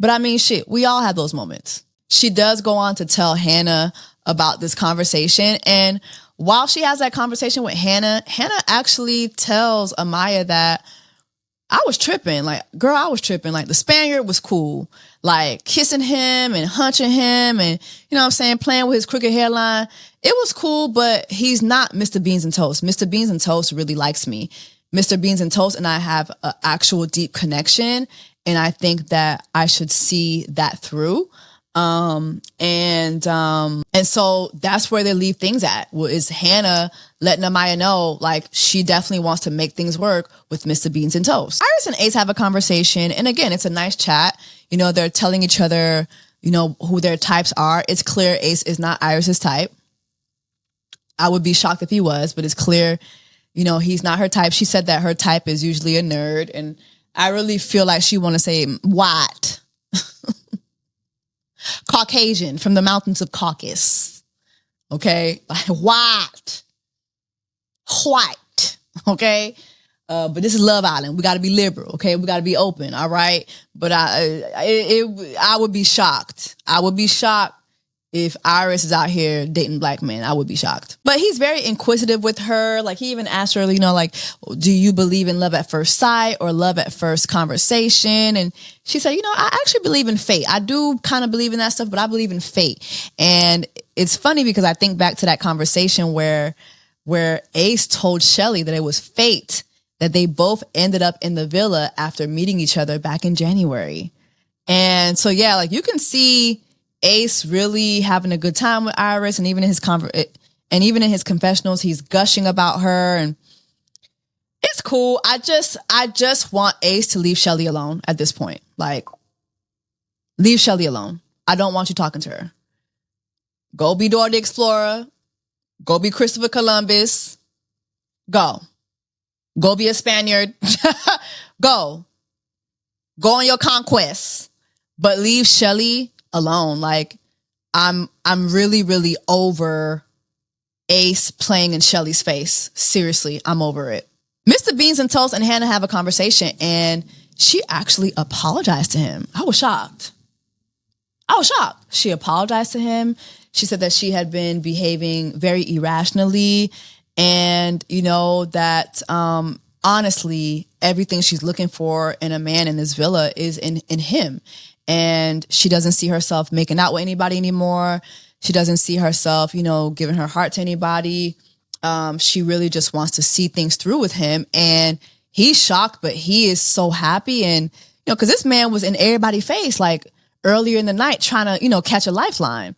But I mean, shit, we all have those moments. She does go on to tell Hannah about this conversation. And while she has that conversation with Hannah, Hannah actually tells Amaya that I was tripping. Like, girl, I was tripping. Like, the Spaniard was cool. Like, kissing him and hunching him and, you know what I'm saying, playing with his crooked hairline. It was cool, but he's not Mr. Beans and Toast. Mr. Beans and Toast really likes me. Mr. Beans and Toast and I have an actual deep connection, and I think that I should see that through. And so that's where they leave things at. Is Hannah letting Amaya know, like, she definitely wants to make things work with Mr. Beans and Toast. Iris and Ace have a conversation, and again, it's a nice chat. You know, they're telling each other, you know, who their types are. It's clear Ace is not Iris's type. I would be shocked if he was, but it's clear, you know, he's not her type. She said that her type is usually a nerd, and I really feel like she want to say white. Caucasian from the mountains of Caucasus. Okay? Like, white. Okay? But this is Love Island. We got to be liberal, okay? We got to be open, all right? But I would be shocked. I would be shocked if Iris is out here dating black men. I would be shocked. But he's very inquisitive with her. Like, he even asked her, you know, like, do you believe in love at first sight or love at first conversation? And she said, you know, I actually believe in fate. I do kind of believe in that stuff, but I believe in fate. And it's funny because I think back to that conversation where Ace told Shelly that it was fate that they both ended up in the villa after meeting each other back in January. And so, yeah, like, you can see Ace really having a good time with Iris, and even in his confessionals, he's gushing about her, and it's cool. I just want Ace to leave Shelly alone at this point. Like, leave Shelly alone. I don't want you talking to her. Go be Dora the Explorer. Go be Christopher Columbus. Go be a Spaniard. Go on your conquests, but leave Shelly alone. Like, I'm really, really over Ace playing in Shelly's face. Seriously, I'm over it. Mr. Beans and Toast and Hannah have a conversation, and she actually apologized to him. I was shocked. She apologized to him. She said that she had been behaving very irrationally, and, you know, that honestly, everything she's looking for in a man in this villa is in him. And she doesn't see herself making out with anybody anymore. She doesn't see herself, you know, giving her heart to anybody. She really just wants to see things through with him. And he's shocked, but he is so happy. And, you know, because this man was in everybody's face, like, earlier in the night trying to, you know, catch a lifeline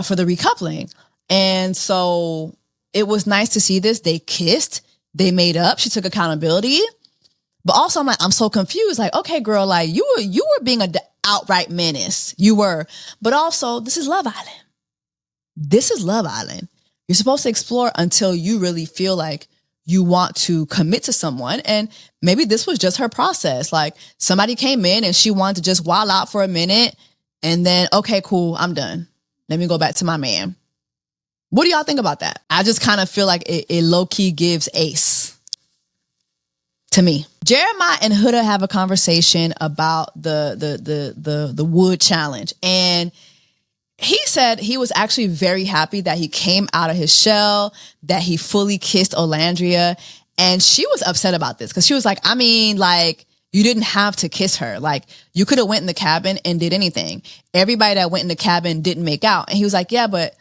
for the recoupling. And so it was nice to see this. They kissed. They made up. She took accountability. But also, I'm like, I'm so confused. Like, okay, girl, like, you were being an outright menace. You were. But also, this is Love Island. You're supposed to explore until you really feel like you want to commit to someone. And maybe this was just her process. Like, somebody came in and she wanted to just wild out for a minute. And then, okay, cool, I'm done. Let me go back to my man. What do y'all think about that? I just kind of feel like it low-key gives Ace to me. Jeremiah and HUDA have a conversation about the wood challenge. And he said he was actually very happy that he came out of his shell, that he fully kissed Olandria. And she was upset about this because she was like, I mean, like, you didn't have to kiss her. Like, you could have went in the cabin and did anything. Everybody that went in the cabin didn't make out. And he was like, yeah, but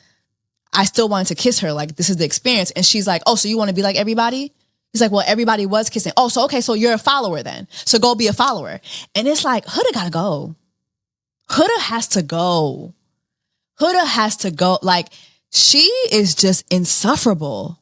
I still wanted to kiss her. Like, this is the experience. And she's like, oh, so you want to be like everybody? He's like, well, everybody was kissing. Oh, so, okay, so you're a follower then. So go be a follower. And it's like, HUDA gotta go. HUDA has to go. HUDA has to go. Like, she is just insufferable.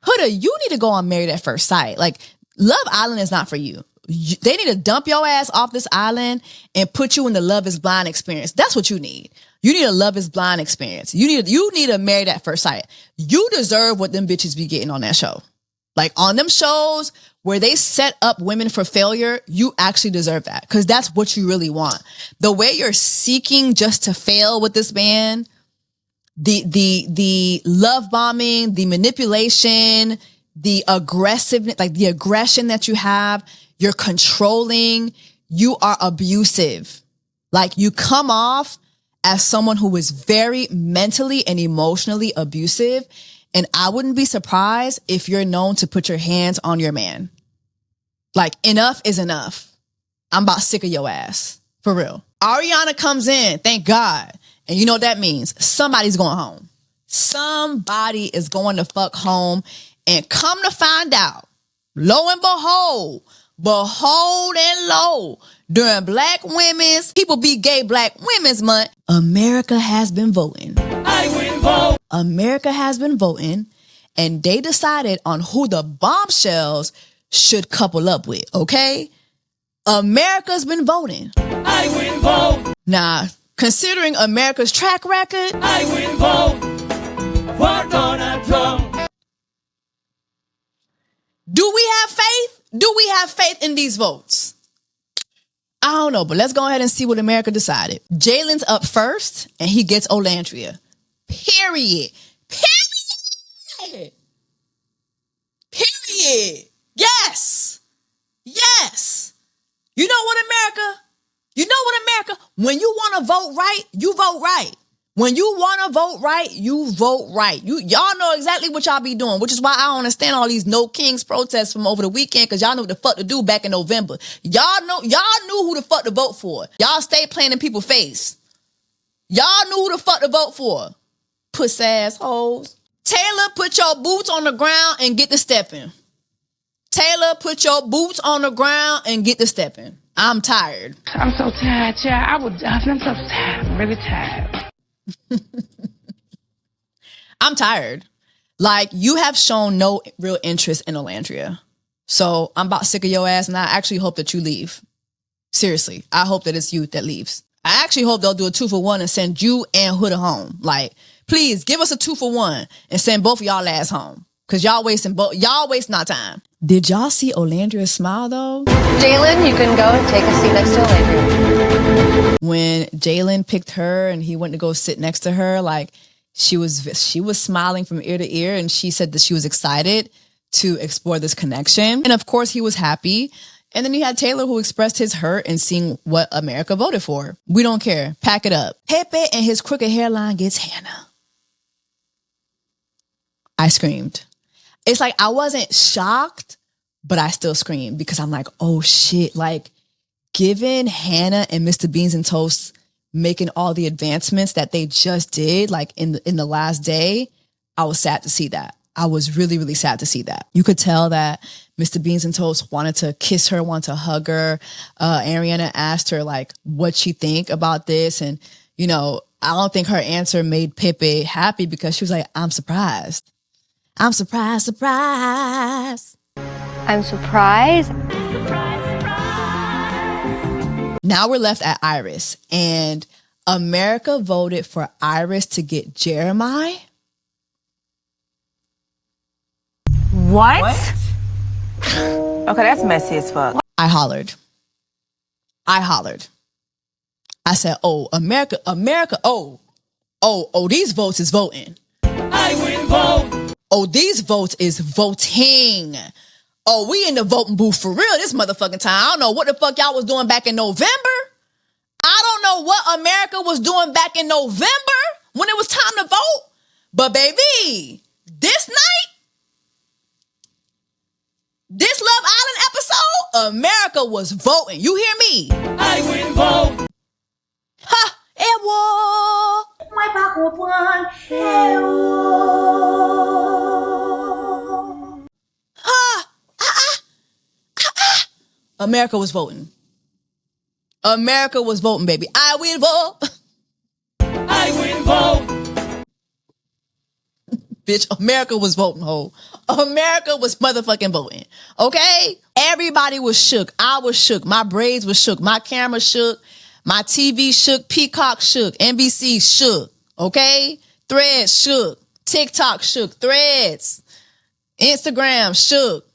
HUDA, you need to go on Married at First Sight. Like, Love Island is not for you. They need to dump your ass off this island and put you in the Love is Blind experience. That's what you need. You need a Love is Blind experience. You need a Married at First Sight. You deserve what them bitches be getting on that show. Like, on them shows where they set up women for failure, you actually deserve that, because that's what you really want. The way you're seeking just to fail with this man, the love bombing, the manipulation, the aggressiveness, like the aggression that you have, you're controlling, you are abusive. Like, you come off as someone who is very mentally and emotionally abusive. And I wouldn't be surprised if you're known to put your hands on your man. Like, enough is enough. I'm about sick of your ass. For real. Ariana comes in, thank God. And you know what that means? Somebody's going home. Somebody is going to fuck home. And come to find out, lo and behold and lo, during People Be Gay Black Women's Month, America has been voting. I will vote. America has been voting, and they decided on who the bombshells should couple up with, okay? America's been voting. I will vote. Now, considering America's track record, I will vote for Donald Trump. Do we have faith? Do we have faith in these votes? I don't know, but let's go ahead and see what America decided. Jalen's up first, and he gets Olandria. Period. Period. Period. Yes. Yes. You know what, America? You know what, America? When you want to vote right, you vote right. When you want to vote right, you vote right. Y'all know exactly what y'all be doing, which is why I don't understand all these No Kings protests from over the weekend, because y'all knew what the fuck to do back in November. Y'all knew who the fuck to vote for. Y'all stay playing in people's face. Y'all knew who the fuck to vote for. Puss assholes. Taylor, put your boots on the ground and get to stepping. Taylor, put your boots on the ground and get to stepping. I'm tired.
I'm so tired, child. I'm so tired. I'm really tired.
I'm tired. Like, you have shown no real interest in Olandria. So I'm about sick of your ass, and I actually hope that you leave. Seriously, I hope that it's you that leaves. I actually hope they'll do a 2-for-1 and send you and HUDA home. Like, please give us a 2-for-1 and send both of y'all ass home. Cause y'all wasting our time. Did y'all see Olandria smile though?
Jalen, you can go and take a seat next to Olandria.
When Jalen picked her and he went to go sit next to her, like she was smiling from ear to ear, and she said that she was excited to explore this connection. And of course he was happy. And then you had Taylor, who expressed his hurt in seeing what America voted for. We don't care. Pack it up. Pepe and his crooked hairline gets Hannah. I screamed. It's like I wasn't shocked, but I still screamed because I'm like, oh shit. Like, given Hannah and Mr. Beans and Toast making all the advancements that they just did, like in the last day, I was sad to see that. I was really, really sad to see that. You could tell that Mr. Beans and Toast wanted to kiss her, wanted to hug her. Ariana asked her like what she think about this. And, you know, I don't think her answer made Pepe happy because she was like, I'm surprised. I'm surprised.
I'm surprised.
Now we're left at Iris, and America voted for Iris to get Jeremiah.
What? Okay, that's messy as fuck.
I hollered. I said, oh, America, oh, these votes is voting. I will vote. Oh, these votes is voting. Oh, we in the voting booth for real this motherfucking time. I don't know what the fuck y'all was doing back in November. I don't know what America was doing back in November when it was time to vote. But baby, this night, this Love Island episode, America was voting. You hear me? I will vote. Ha! Ewo! America was voting. America was voting, baby. I will vote. I will vote. Bitch, America was voting, ho. America was motherfucking voting. Okay? Everybody was shook. I was shook. My braids was shook. My camera shook. My TV shook. Peacock shook. NBC shook. Okay? Threads shook. TikTok shook. Threads. Instagram shook.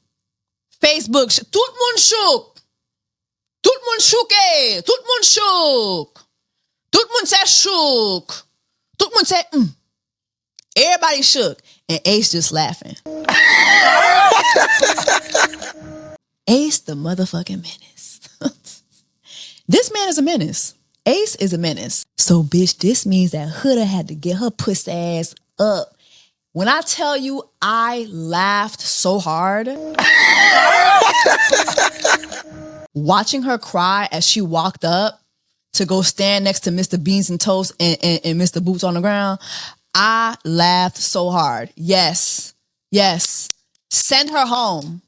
Facebook shook. Tout le monde shook. Tout le monde chouqué. Tout le monde shook. Tout le monde say shook. Tout le monde say Everybody shook. And Ace just laughing. Ace the motherfucking menace. This man is a menace. Ace is a menace. So bitch, this means that HUDA had to get her pussy ass up. When I tell you I laughed so hard. Watching her cry as she walked up to go stand next to Mr. Beans and Toast and Mr. Boots on the ground, I laughed so hard. Yes. Send her home.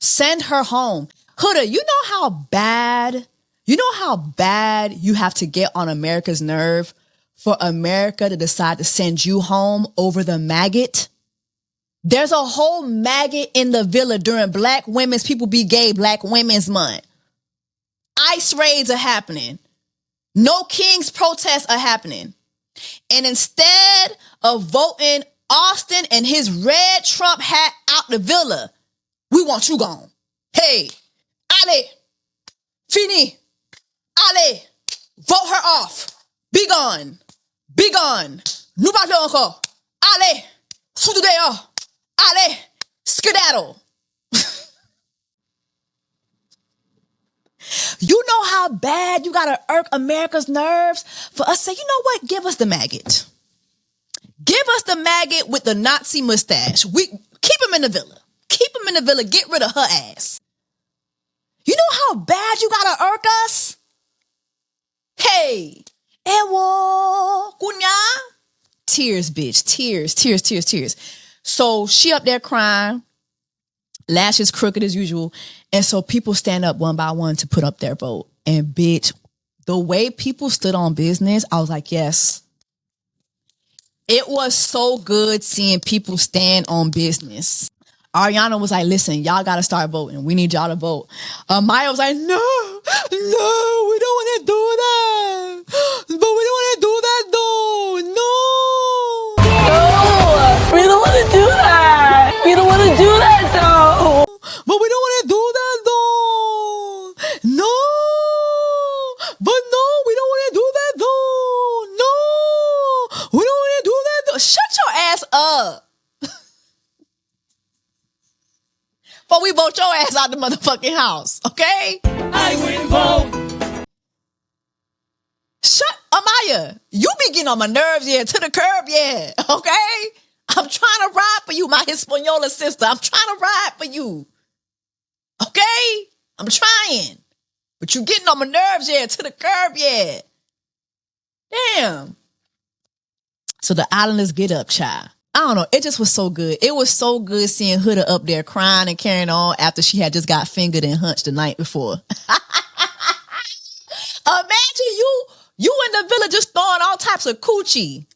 Send her home. HUDA, you know how bad you have to get on America's nerve for America to decide to send you home over the maggot? There's a whole maggot in the villa during Black Women's People Be Gay Black Women's Month. ICE raids are happening. No King's protests are happening. And instead of voting Austin and his red Trump hat out the villa, we want you gone. Hey, allez, fini, allez, vote her off. Be gone. Be gone. Nous parlons encore. Allez, foutu dehors. Allez, skedaddle. You know how bad you gotta irk America's nerves for us to say, you know what? Give us the maggot. Give us the maggot with the Nazi mustache. We keep him in the villa. Keep him in the villa. Get rid of her ass. You know how bad you gotta irk us? Hey, ewo, kunya. Tears, bitch. Tears. So she up there crying, lashes crooked as usual. And so people stand up one by one to put up their vote. And bitch, the way people stood on business, I was like, yes. It was so good seeing people stand on business. Ariana was like, listen, y'all got to start voting. We need y'all to vote. Maya was like, no, we don't want to do that. But we don't want to do that though. No.
We don't want to do that. We don't want to do that though.
But we don't want to do that though. No. But no, we don't want to do that though. No. We don't want to do that though. Shut your ass up. But we vote your ass out the motherfucking house, okay?
I win vote.
Shut Amaya. You be getting on my nerves, yeah, to the curb, yeah, okay? I'm trying to ride for you, my Hispaniola sister. I'm trying to ride for you. Okay? I'm trying. But you getting on my nerves, yeah, to the curb, yeah. Damn. So the islanders get up, child. I don't know. It just was so good. It was so good seeing HUDA up there crying and carrying on after she had just got fingered and hunched the night before. Imagine you in the villa just throwing all types of coochie.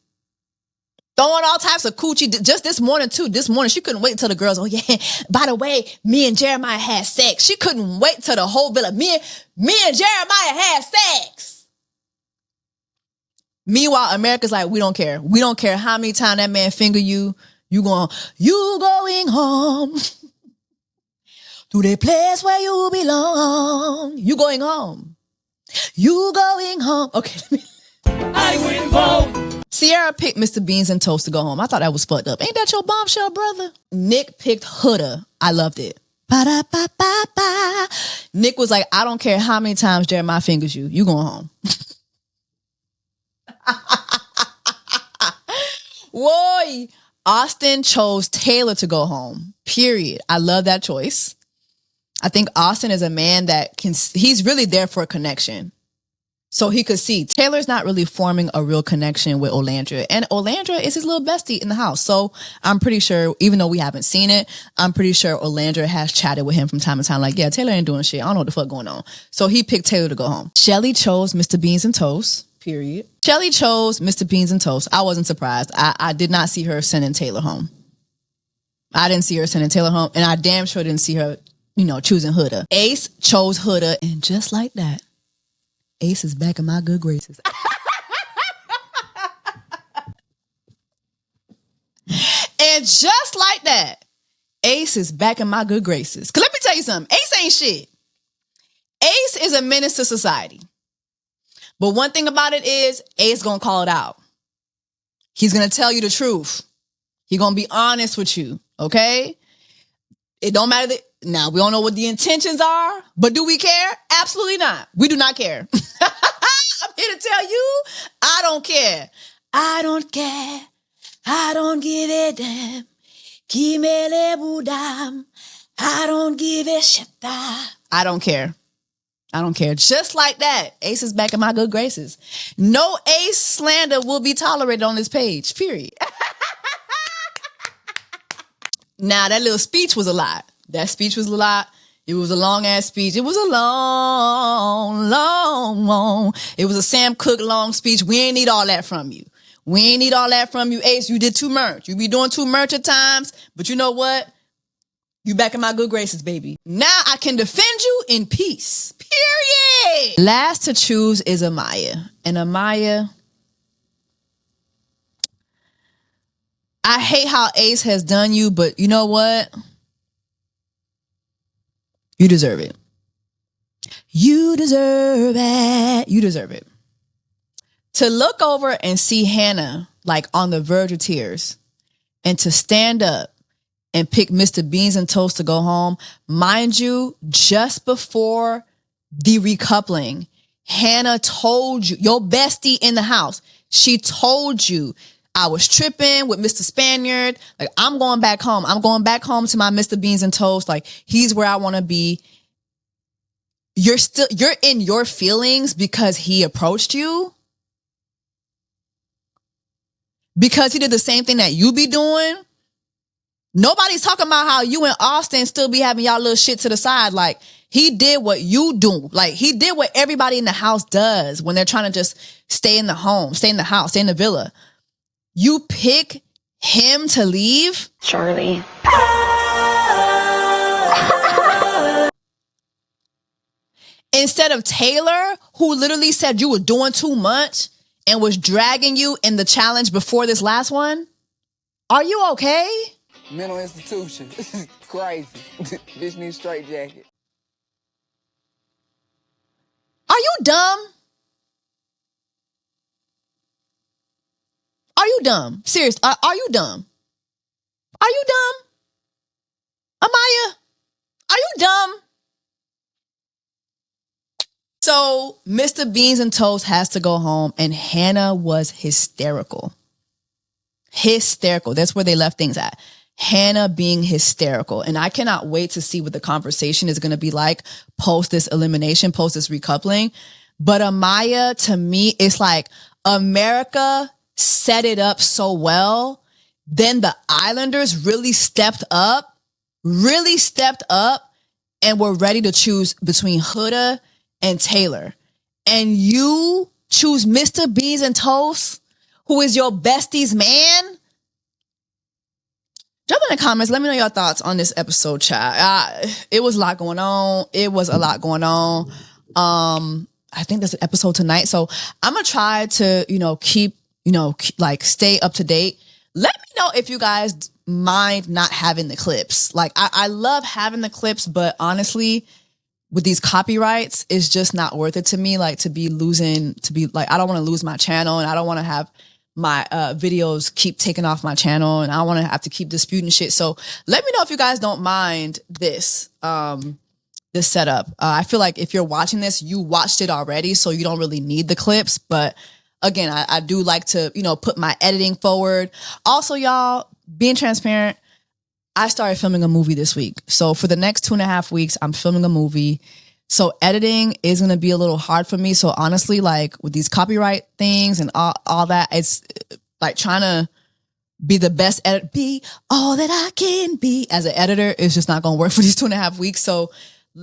Just this morning, too. This morning, she couldn't wait until the girls, oh, yeah, by the way, me and Jeremiah had sex. She couldn't wait till the whole villa. Me and Jeremiah had sex. Meanwhile, America's like, we don't care. We don't care how many times that man finger you. You going home to the place where you belong. You going home. You going home. Okay, let me.
I win vote.
Sierra picked Mr. Beans and Toast to go home. I thought that was fucked up. Ain't that your bombshell, brother? Nick picked HUDA. I loved it. Ba-da-ba-ba-ba. Nick was like, I don't care how many times Jeremiah fingers you. You going home. Whoa. Austin chose Taylor to go home. Period. I love that choice. I think Austin is a man that he's really there for a connection. So he could see Taylor's not really forming a real connection with Olandra. And Olandra is his little bestie in the house. So I'm pretty sure, even though we haven't seen it, I'm pretty sure Olandra has chatted with him from time to time. Like, yeah, Taylor ain't doing shit. I don't know what the fuck going on. So he picked Taylor to go home. Shelly chose Mr. Beans and Toast. Period. Shelly chose Mr. Beans and Toast. I wasn't surprised. I did not see her sending Taylor home. I didn't see her sending Taylor home. And I damn sure didn't see her, choosing HUDA. Ace chose HUDA. And just like that, Ace is back in my good graces. And just like that, Ace is back in my good graces. Because let me tell you something. Ace ain't shit. Ace is a menace to society. But one thing about it is, Ace gonna call it out. He's gonna tell you the truth. He's gonna be honest with you, okay? It don't matter. Now, we don't know what the intentions are, but do we care? Absolutely not. We do not care. I'm here to tell you, I don't care. I don't care. I don't give a damn. Qui me le boudam. I don't give a shit. I don't care. I don't care. Just like that, Ace is back in my good graces. No Ace slander will be tolerated on this page, period. Now, that little speech was a lot. That speech was a lot. It was a long-ass speech. It was a long. It was a Sam Cooke long speech. We ain't need all that from you. We ain't need all that from you, Ace. You did too much. You be doing too much at times. But you know what? You back in my good graces, baby. Now I can defend you in peace. Period. Last to choose is Amaya. And Amaya, I hate how Ace has done you, but you know what? You deserve it. You deserve it. You deserve it. To look over and see Hannah like on the verge of tears and to stand up and pick Mr. Beans and Toast to go home. Mind you, just before the recoupling, Hannah told you, your bestie in the house, she told you, I was tripping with Mr. Spaniard. Like, I'm going back home. I'm going back home to my Mr. Beans and Toast. Like, he's where I want to be. You're in your feelings because he approached you. Because he did the same thing that you be doing. Nobody's talking about how you and Austin still be having y'all little shit to the side. Like, he did what you do. Like, he did what everybody in the house does when they're trying to just stay in the home, stay in the house, stay in the villa. You pick him to leave?
Charlie.
Instead of Taylor, who literally said you were doing too much and was dragging you in the challenge before this last one? Are you okay?
Mental institution. Crazy. Bitch needs straight jacket.
Are you dumb? Are you dumb? Serious, are you dumb? Are you dumb? Amaya, are you dumb? So Mr. Beans and Toast has to go home and Hannah was hysterical. Hysterical. That's where they left things at. Hannah being hysterical. And I cannot wait to see what the conversation is going to be like post this elimination, post this recoupling. But Amaya, to me, it's like America set it up so well. Then the Islanders really stepped up and were ready to choose between HUDA and Taylor. And you choose Mr. Beans and Toast, who is your bestie's man? Jump in the comments. Let me know your thoughts on this episode, chat. It was a lot going on. I think there's an episode tonight. So I'm going to try to, keep, stay up to date. Let me know if you guys mind not having the clips. Like, I love having the clips, but honestly, with these copyrights, it's just not worth it to me. Like, I don't want to lose my channel and I don't want to have my videos keep taking off my channel and I want to have to keep disputing shit. So let me know if you guys don't mind this, this setup. I feel like if you're watching this, you watched it already, so you don't really need the clips. But again, I do like to, put my editing forward. Also, y'all, being transparent, I started filming a movie this week. So for the next 2.5 weeks, I'm filming a movie. So editing is going to be a little hard for me. So honestly, like with these copyright things and all that, it's like trying to be the best be all that I can be as an editor is just not going to work for these 2.5 weeks. So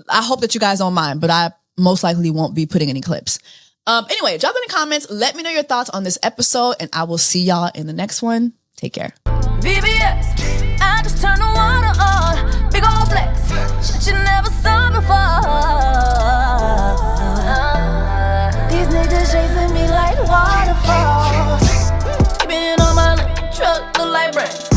I hope that you guys don't mind, but I most likely won't be putting any clips. Anyway, drop in the comments. Let me know your thoughts on this episode and I will see y'all in the next one. Take care.
VVS, I just turn the water on. Big old flex, shit you never saw before. These niggas chasing me like waterfalls. Keeping on my truck, look like bricks.